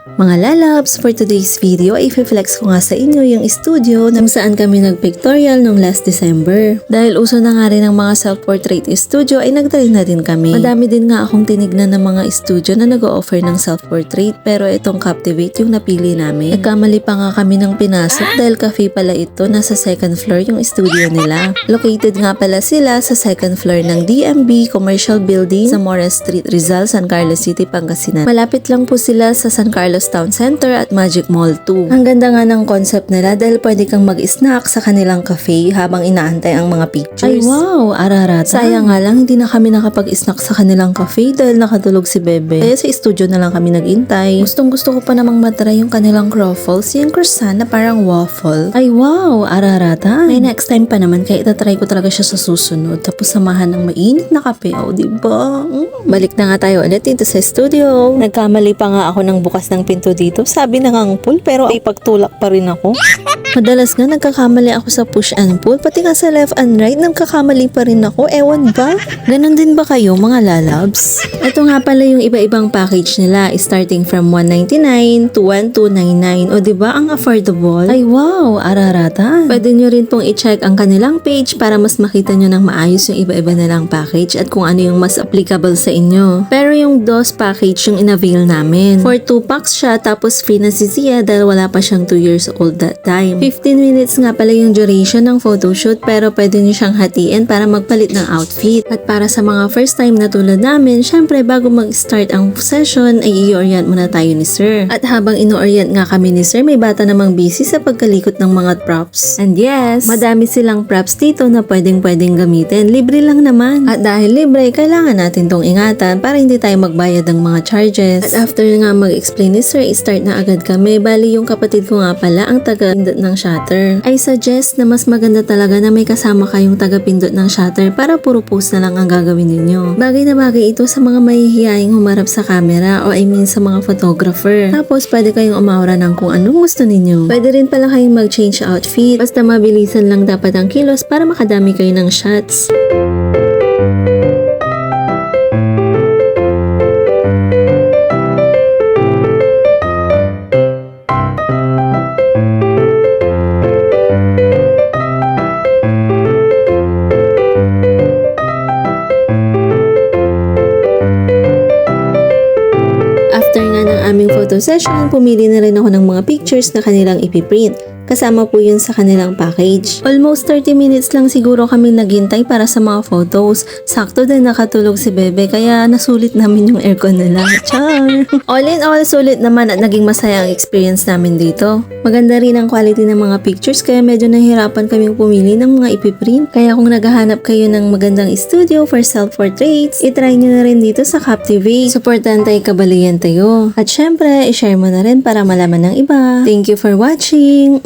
Mga lalabs, for today's video ay i-flex ko nga sa inyo yung studio na saan kami nag-pictorial nung last December. Dahil uso na nga rin ang mga self-portrait studio ay nagtry na din kami. Madami din nga akong tinignan ng mga studio na nag-o-offer ng self-portrait pero itong Captivate yung napili namin. Nagkamali pa nga kami ng pinasok dahil cafe pala ito, nasa second floor yung studio nila. Located nga pala sila sa second floor ng DMB Commercial Building sa Mora Street, Rizal, San Carlos City, Pangasinan. Malapit lang po sila sa San Carlos Town Center at Magic Mall 2. Ang ganda nga ng concept nila dahil pwede kang mag-snack sa kanilang cafe habang inaantay ang mga pictures. Ay wow, ararata. Sayang nga lang hindi na kami nakapag-snack sa kanilang cafe dahil nakatulog si Bebe. Kaya sa studio na lang kami nag-intay. Gustong gusto ko pa namang matry yung kanilang croffles, yung croissant na parang waffle. Ay wow, ararata. May next time pa naman kaya itatry ko talaga siya sa susunod. Tapos samahan ng mainit na kape. O diba? Balik na nga tayo ulit dito sa studio. Nagkamali pa nga ako ng bukas ng pinto dito. Sabi na nga ang pull pero ay pagtulak pa rin ako. Madalas nga nagkakamali ako sa push and pull. Pati nga sa left and right nagkakamali pa rin ako. Ewan ba? Ganon din ba kayo mga lalabs? Ito nga pala yung iba-ibang package nila. Starting from $199 to $1299. O diba ang affordable? Ay wow, ararata. Pwede nyo rin pong i-check ang kanilang page para mas makita nyo ng maayos yung iba-iba nilang package at kung ano yung mas applicable sa inyo. Pero yung DOS package yung in-avail namin. For 2 packs siya tapos free na si Zia dahil wala pa siyang 2 years old that time. 15 minutes nga pala yung duration ng photoshoot pero pwede nyo siyang hatiin para magpalit ng outfit. At para sa mga first time na tulad namin, syempre bago mag-start ang session ay i-orient muna tayo ni Sir. At habang ino-orient nga kami ni Sir, may bata namang busy sa pagkalikot ng mga props. And yes, madami silang props dito na pwedeng gamitin. Libre lang naman. At dahil libre, kailangan natin tong ingatan para hindi tayo magbayad ng mga charges. At after nga mag-explain ni Sir, i-start na agad kami. Bali yung kapatid ko nga pala ang taga-pindot ng shutter. I suggest na mas maganda talaga na may kasama kayong taga-pindot ng shutter para puro post na lang ang gagawin ninyo. Bagay na bagay ito sa mga mahihiyaing humarap sa camera o I mean sa mga photographer. Tapos pwede kayong umaura ng kung anong gusto ninyo. Pwede rin pala kayong mag-change outfit. Basta mabilisan lang dapat ang kilos para makadami kayo ng shots. After nga ng aming photo session, pumili na rin ako ng mga pictures na kanilang ipiprint. Kasama po yun sa kanilang package. Almost 30 minutes lang siguro kami naghintay para sa mga photos. Sakto din nakatulog si Bebe kaya nasulit namin yung aircon nila. Char! All in all, sulit naman at naging masaya ang experience namin dito. Maganda rin ang quality ng mga pictures kaya medyo nahirapan kaming pumili ng mga ipiprint. Kaya kung naghahanap kayo ng magandang studio for self-portraits, itry nyo na rin dito sa Captivate. Supportan tayo, kabaliyan tayo. At syempre, i-share mo na rin para malaman ng iba. Thank you for watching!